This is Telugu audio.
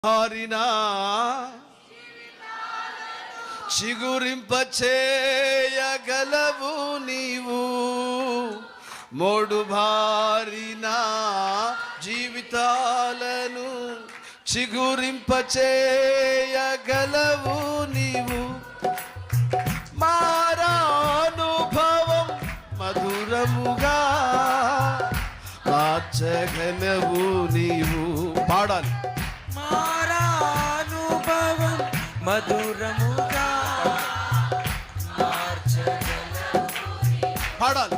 మారినా చిగురింపచేయగలవు నీవు. మోడు బారిన జీవితాలను చిగురింపచేయగలవు నీవు. మారానుభవం మధురముగా మార్చగలవు నీవు. పాడాలి. మారానుభవం మధురముగా మార్చగలవు. పాడాలి.